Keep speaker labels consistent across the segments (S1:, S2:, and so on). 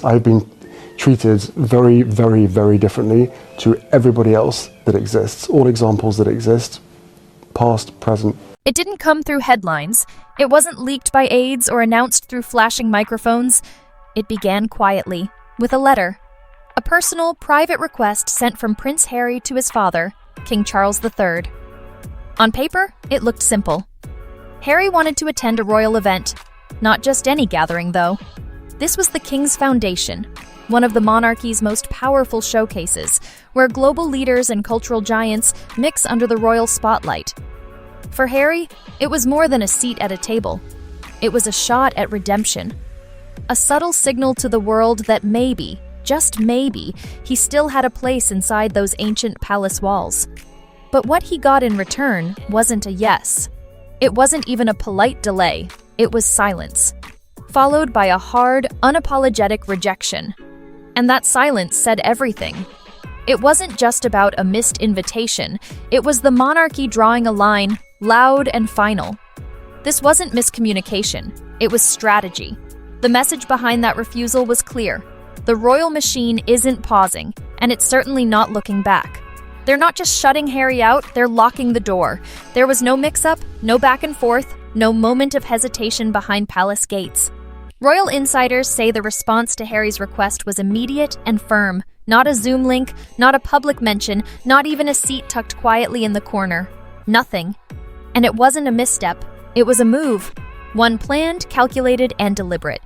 S1: I've been treated very, very, very differently to everybody else that exists. All examples that exist, past, present.
S2: It didn't come through headlines. It wasn't leaked by aides or announced through flashing microphones. It began quietly, with a letter. A personal, private request sent from Prince Harry to his father, King Charles III. On paper, it looked simple. Harry wanted to attend a royal event. Not just any gathering, though. This was the King's Foundation, one of the monarchy's most powerful showcases, where global leaders and cultural giants mix under the royal spotlight. For Harry, it was more than a seat at a table. It was a shot at redemption. A subtle signal to the world that maybe, just maybe, he still had a place inside those ancient palace walls. But what he got in return wasn't a yes. It wasn't even a polite delay. It was silence, followed by a hard, unapologetic rejection. And that silence said everything. It wasn't just about a missed invitation. It was the monarchy drawing a line, loud and final. This wasn't miscommunication. It was strategy. The message behind that refusal was clear. The royal machine isn't pausing, and it's certainly not looking back. They're not just shutting Harry out, they're locking the door. There was no mix-up, no back and forth, no moment of hesitation behind palace gates. Royal insiders say the response to Harry's request was immediate and firm. Not a Zoom link, not a public mention, not even a seat tucked quietly in the corner. Nothing. And it wasn't a misstep. It was a move. One planned, calculated, and deliberate.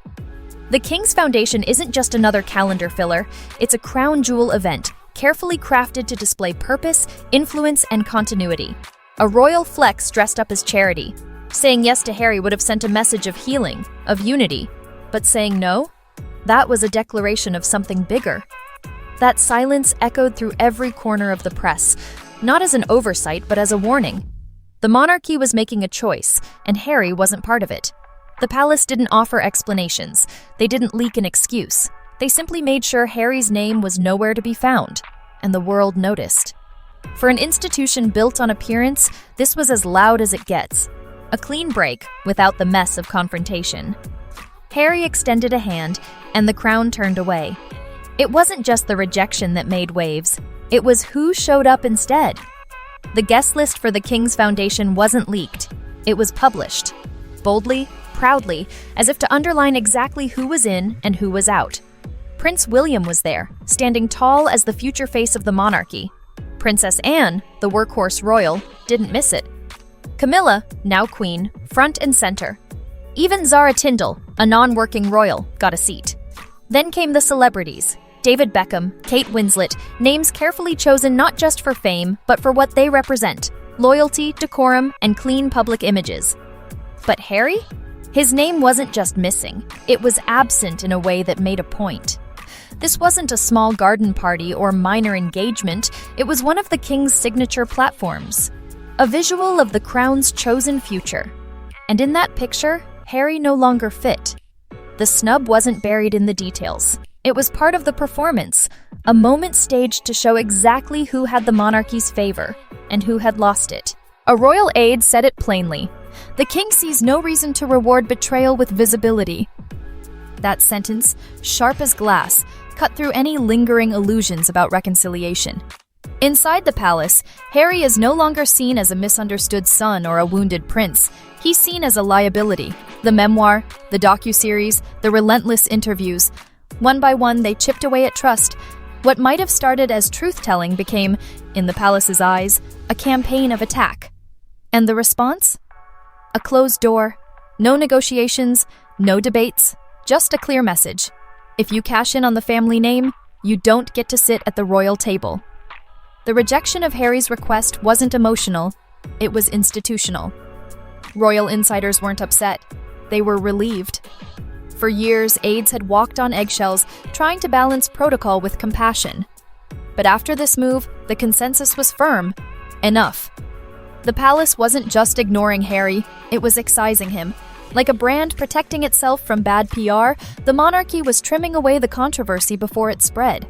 S2: The King's Foundation isn't just another calendar filler. It's a crown jewel event, carefully crafted to display purpose, influence, and continuity. A royal flex dressed up as charity. Saying yes to Harry would have sent a message of healing, of unity. But saying no? That was a declaration of something bigger. That silence echoed through every corner of the press, not as an oversight, but as a warning. The monarchy was making a choice, and Harry wasn't part of it. The palace didn't offer explanations. They didn't leak an excuse. They simply made sure Harry's name was nowhere to be found, and the world noticed. For an institution built on appearance, this was as loud as it gets. A clean break, without the mess of confrontation. Harry extended a hand, and the crown turned away. It wasn't just the rejection that made waves. It was who showed up instead. The guest list for the King's Foundation wasn't leaked. It was published. Boldly, proudly, as if to underline exactly who was in and who was out. Prince William was there, standing tall as the future face of the monarchy. Princess Anne, the workhorse royal, didn't miss it. Camilla, now queen, front and center. Even Zara Tindall, a non-working royal, got a seat. Then came the celebrities. David Beckham, Kate Winslet, names carefully chosen not just for fame, but for what they represent: loyalty, decorum, and clean public images. But Harry? His name wasn't just missing. It was absent in a way that made a point. This wasn't a small garden party or minor engagement. It was one of the king's signature platforms. A visual of the crown's chosen future. And in that picture, Harry no longer fit. The snub wasn't buried in the details. It was part of the performance, a moment staged to show exactly who had the monarchy's favor and who had lost it. A royal aide said it plainly. The king sees no reason to reward betrayal with visibility. That sentence, sharp as glass, cut through any lingering illusions about reconciliation. Inside the palace, Harry is no longer seen as a misunderstood son or a wounded prince. He's seen as a liability. The memoir, the docuseries, the relentless interviews. One by one, they chipped away at trust. What might have started as truth-telling became, in the palace's eyes, a campaign of attack. And the response? A closed door. No negotiations, no debates, just a clear message. If you cash in on the family name, you don't get to sit at the royal table. The rejection of Harry's request wasn't emotional, it was institutional. Royal insiders weren't upset. They were relieved. For years, aides had walked on eggshells, trying to balance protocol with compassion. But after this move, the consensus was firm. Enough. The palace wasn't just ignoring Harry, it was excising him. Like a brand protecting itself from bad PR, the monarchy was trimming away the controversy before it spread.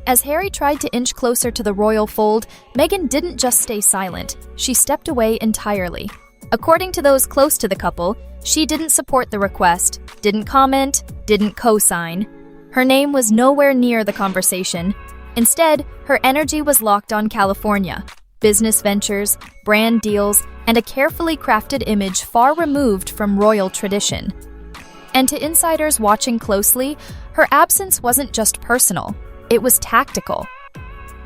S2: As Harry tried to inch closer to the royal fold, Meghan didn't just stay silent, she stepped away entirely. According to those close to the couple, she didn't support the request, didn't comment, didn't co-sign. Her name was nowhere near the conversation. Instead, her energy was locked on California, business ventures, brand deals, and a carefully crafted image far removed from royal tradition. And to insiders watching closely, her absence wasn't just personal, it was tactical.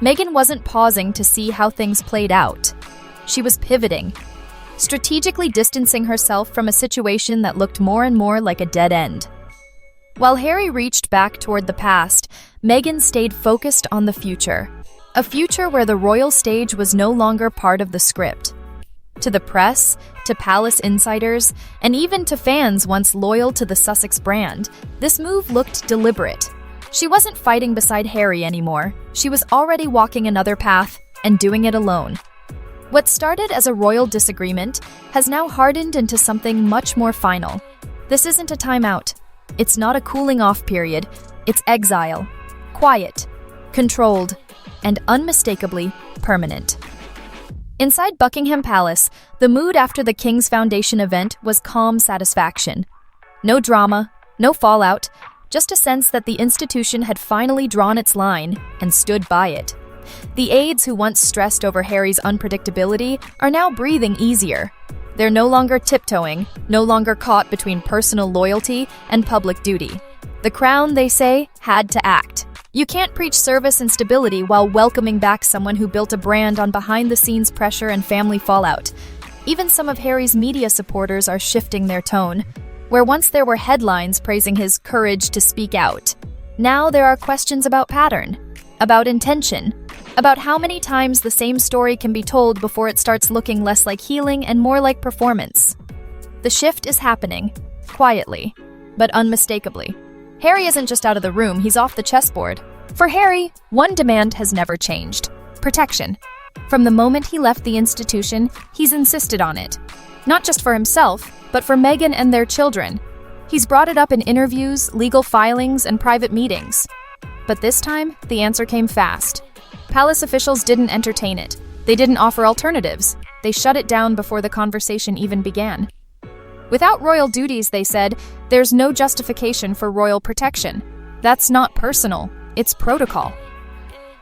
S2: Meghan wasn't pausing to see how things played out. She was pivoting, strategically distancing herself from a situation that looked more and more like a dead end. While Harry reached back toward the past, Meghan stayed focused on the future. A future where the royal stage was no longer part of the script. To the press, to palace insiders, and even to fans once loyal to the Sussex brand, this move looked deliberate. She wasn't fighting beside Harry anymore. She was already walking another path and doing it alone. What started as a royal disagreement has now hardened into something much more final. This isn't a timeout. It's not a cooling-off period. It's exile. Quiet, controlled, and unmistakably permanent. Inside Buckingham Palace, the mood after the King's Foundation event was calm satisfaction. No drama, no fallout, just a sense that the institution had finally drawn its line and stood by it. The aides who once stressed over Harry's unpredictability are now breathing easier. They're no longer tiptoeing, no longer caught between personal loyalty and public duty. The Crown, they say, had to act. You can't preach service and stability while welcoming back someone who built a brand on behind-the-scenes pressure and family fallout. Even some of Harry's media supporters are shifting their tone. Where once there were headlines praising his courage to speak out, now there are questions about pattern, about intention, about how many times the same story can be told before it starts looking less like healing and more like performance. The shift is happening, quietly, but unmistakably. Harry isn't just out of the room, he's off the chessboard. For Harry, one demand has never changed: protection. From the moment he left the institution, he's insisted on it. Not just for himself, but for Meghan and their children. He's brought it up in interviews, legal filings, and private meetings. But this time, the answer came fast. Palace officials didn't entertain it. They didn't offer alternatives. They shut it down before the conversation even began. Without royal duties, they said, there's no justification for royal protection. That's not personal, it's protocol.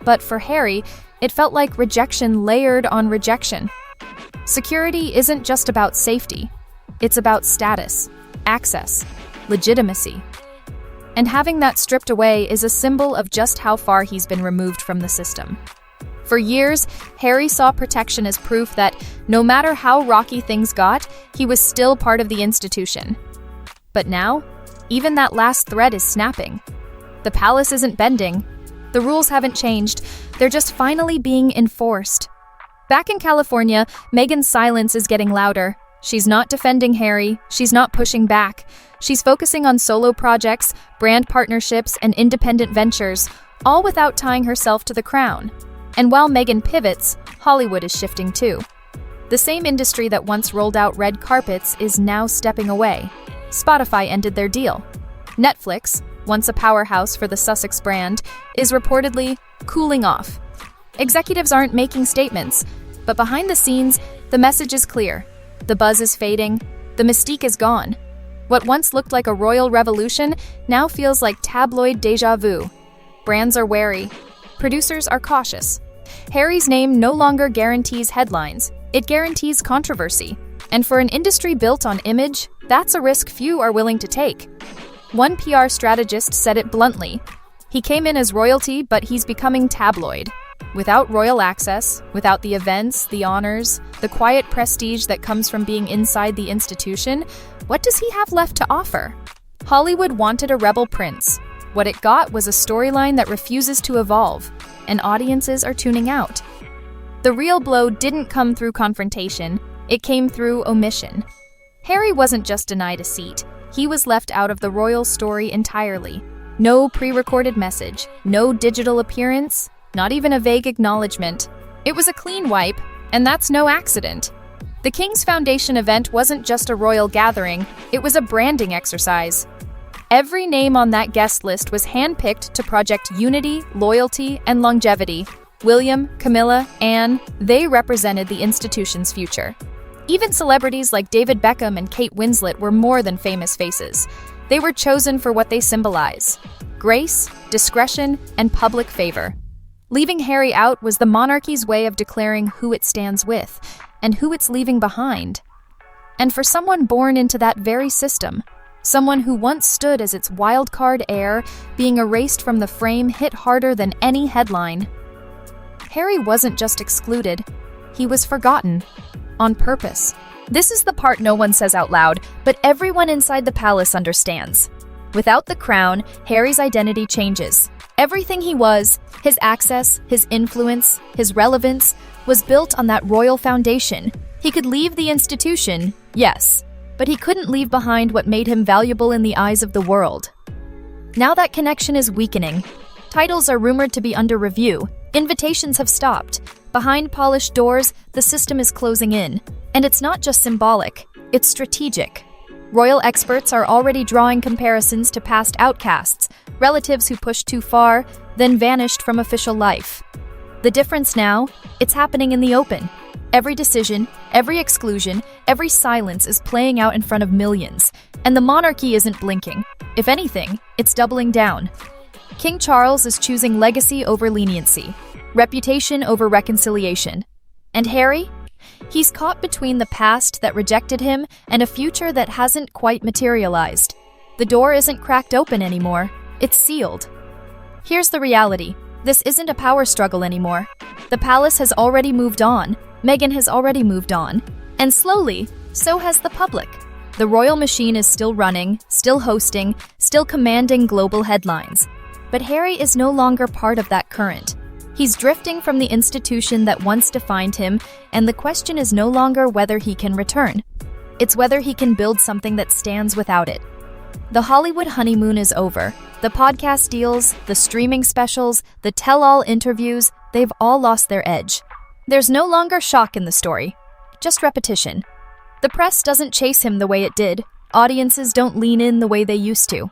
S2: But for Harry, it felt like rejection layered on rejection. Security isn't just about safety. It's about status, access, legitimacy. And having that stripped away is a symbol of just how far he's been removed from the system. For years, Harry saw protection as proof that no matter how rocky things got, he was still part of the institution. But now, even that last thread is snapping. The palace isn't bending. The rules haven't changed. They're just finally being enforced. Back in California, Meghan's silence is getting louder. She's not defending Harry. She's not pushing back. She's focusing on solo projects, brand partnerships, and independent ventures, all without tying herself to the crown. And while Meghan pivots, Hollywood is shifting too. The same industry that once rolled out red carpets is now stepping away. Spotify ended their deal. Netflix, once a powerhouse for the Sussex brand, is reportedly cooling off. Executives aren't making statements, but behind the scenes, the message is clear. The buzz is fading. The mystique is gone. What once looked like a royal revolution now feels like tabloid déjà vu. Brands are wary. Producers are cautious. Harry's name no longer guarantees headlines. It guarantees controversy. And for an industry built on image, that's a risk few are willing to take. One PR strategist said it bluntly. He came in as royalty, but he's becoming tabloid. Without royal access, without the events, the honors, the quiet prestige that comes from being inside the institution, what does he have left to offer? Hollywood wanted a rebel prince. What it got was a storyline that refuses to evolve, and audiences are tuning out. The real blow didn't come through confrontation, it came through omission. Harry wasn't just denied a seat, he was left out of the royal story entirely. No pre-recorded message, no digital appearance, not even a vague acknowledgement. It was a clean wipe, and that's no accident. The King's Foundation event wasn't just a royal gathering, it was a branding exercise. Every name on that guest list was handpicked to project unity, loyalty, and longevity. William, Camilla, Anne, they represented the institution's future. Even celebrities like David Beckham and Kate Winslet were more than famous faces. They were chosen for what they symbolize: grace, discretion, and public favor. Leaving Harry out was the monarchy's way of declaring who it stands with and who it's leaving behind. And for someone born into that very system, someone who once stood as its wildcard heir, being erased from the frame hit harder than any headline. Harry wasn't just excluded, he was forgotten. On purpose. This is the part no one says out loud, but everyone inside the palace understands. Without the crown, Harry's identity changes. Everything he was, his access, his influence, his relevance, was built on that royal foundation. He could leave the institution, yes, but he couldn't leave behind what made him valuable in the eyes of the world. Now that connection is weakening. Titles are rumored to be under review. Invitations have stopped. Behind polished doors, the system is closing in. And it's not just symbolic, it's strategic. Royal experts are already drawing comparisons to past outcasts, relatives who pushed too far, then vanished from official life. The difference now, it's happening in the open. Every decision, every exclusion, every silence is playing out in front of millions, and the monarchy isn't blinking. If anything, it's doubling down. King Charles is choosing legacy over leniency, reputation over reconciliation. And Harry? He's caught between the past that rejected him and a future that hasn't quite materialized. The door isn't cracked open anymore, it's sealed. Here's the reality. This isn't a power struggle anymore. The palace has already moved on, Meghan has already moved on, and slowly, so has the public. The royal machine is still running, still hosting, still commanding global headlines. But Harry is no longer part of that current. He's drifting from the institution that once defined him, and the question is no longer whether he can return. It's whether he can build something that stands without it. The Hollywood honeymoon is over. The podcast deals, the streaming specials, the tell-all interviews, they've all lost their edge. There's no longer shock in the story, just repetition. The press doesn't chase him the way it did. Audiences don't lean in the way they used to.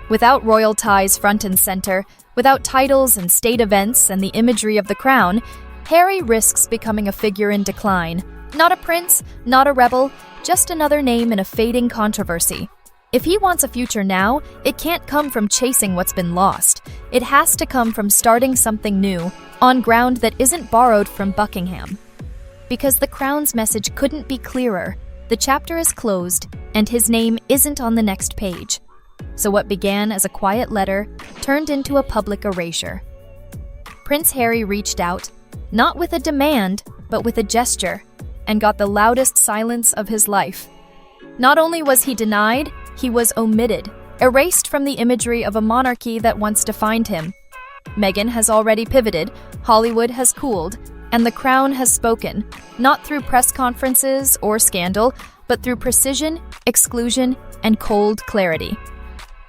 S2: Without royal ties front and center, without titles and state events and the imagery of the crown, Harry risks becoming a figure in decline. Not a prince, not a rebel, just another name in a fading controversy. If he wants a future now, it can't come from chasing what's been lost. It has to come from starting something new, on ground that isn't borrowed from Buckingham. Because the crown's message couldn't be clearer. The chapter is closed, and his name isn't on the next page. So what began as a quiet letter turned into a public erasure. Prince Harry reached out, not with a demand, but with a gesture, and got the loudest silence of his life. Not only was he denied, he was omitted, erased from the imagery of a monarchy that once defined him. Meghan has already pivoted, Hollywood has cooled, and the crown has spoken, not through press conferences or scandal, but through precision, exclusion, and cold clarity.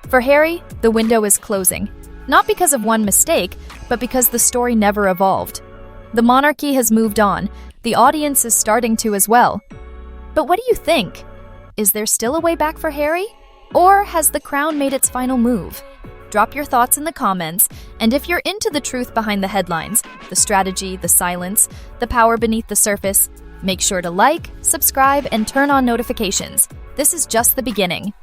S2: For Harry, the window is closing, not because of one mistake, but because the story never evolved. The monarchy has moved on, the audience is starting to as well. But what do you think? Is there still a way back for Harry? Or has the crown made its final move? Drop your thoughts in the comments, and if you're into the truth behind the headlines, the strategy, the silence, the power beneath the surface, make sure to like, subscribe, and turn on notifications. This is just the beginning.